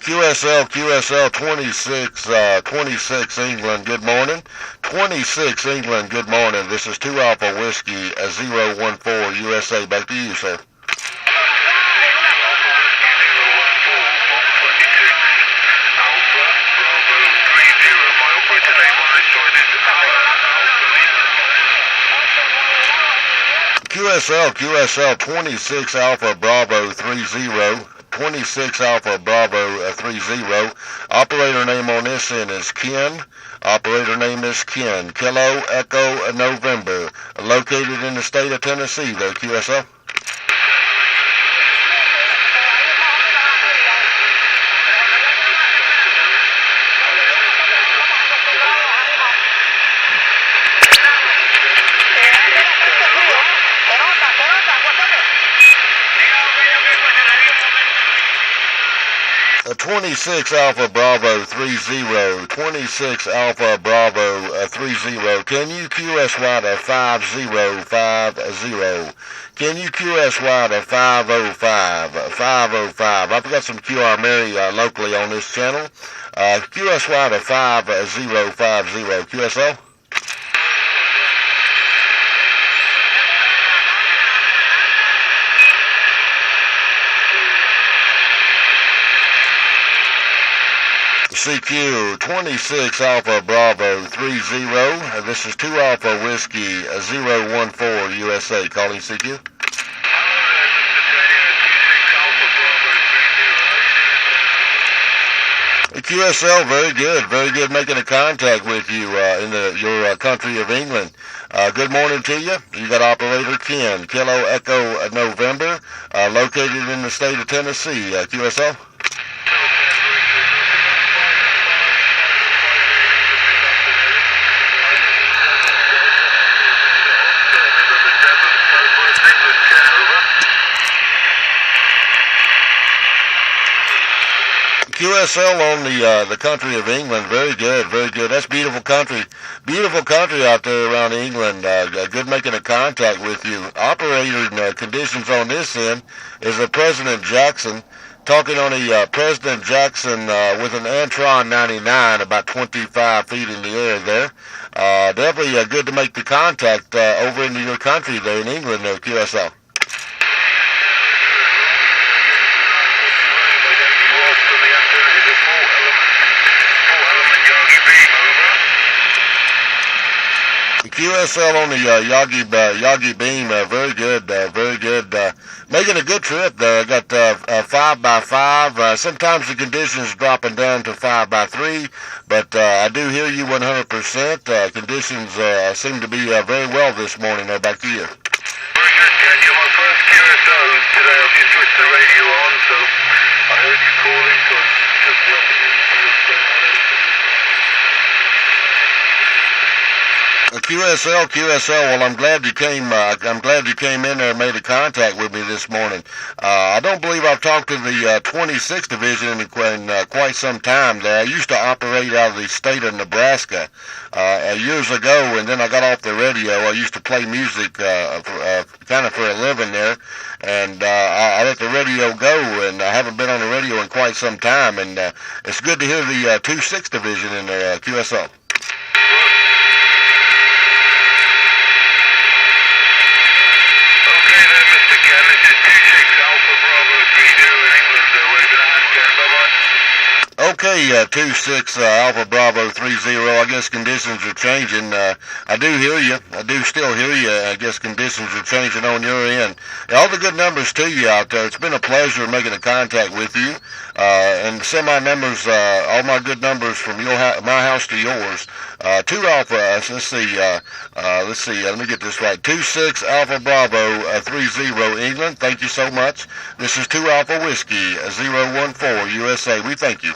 QSL 26 England, good morning. 26 England, good morning. This is 2 Alpha Whiskey 014 USA. Back to you, sir. QSL 26 Alpha Bravo 30. 26 Alpha Bravo 30. Operator name on this end is Ken. Operator name is Ken. Kilo Echo November. Located in the state of Tennessee, though, QSL. A 26 Alpha Bravo 30, 26 Alpha Bravo 30. Can you QSY to 5050? Can you QSY to 505? 505. I've got some QR Mary locally on this channel. QSY to 5050. QSL. CQ 26 Alpha Bravo 30. This is 2 Alpha Whiskey 014 USA. Calling CQ. QSL, very good making a contact with you in your country of England. Good morning to you. You got operator Ken, Kilo Echo November, located in the state of Tennessee. QSL. QSL on the country of England, very good. That's beautiful country out there around England. Good making a contact with you. Operating conditions on this end is a President Jackson, talking on a President Jackson with an Antron 99, about 25 feet in the air there. Definitely good to make the contact over into your country there in England there, QSL. QSL on the Yagi Beam, very good. Making a good trip there. I got 5x5. Sometimes the conditions dropping down to 5x3, but I do hear you 100%. Conditions seem to be very well this morning. Back to you. Very good, Ken. You're my first QSO today. I've just switched the radio on, so I heard you calling, so I took the opportunity to explain that. QSL. Well, I'm glad you came in there and made a contact with me this morning. I don't believe I've talked to the 26th Division in quite some time. There, I used to operate out of the state of Nebraska years ago, and then I got off the radio. I used to play music kind of for a living there, and I let the radio go, and I haven't been on the radio in quite some time. And it's good to hear the 26th Division in there, QSL. Okay, 26 Alpha Bravo 30. I guess conditions are changing. I do hear you. I do still hear you. I guess conditions are changing on your end. All the good numbers to you out there. It's been a pleasure making a contact with you. And send my numbers, all my good numbers from my house to yours. 2 Alpha, let's see, let me get this right. 26 Alpha Bravo 30 England. Thank you so much. This is 2 Alpha Whiskey 014 USA. We thank you.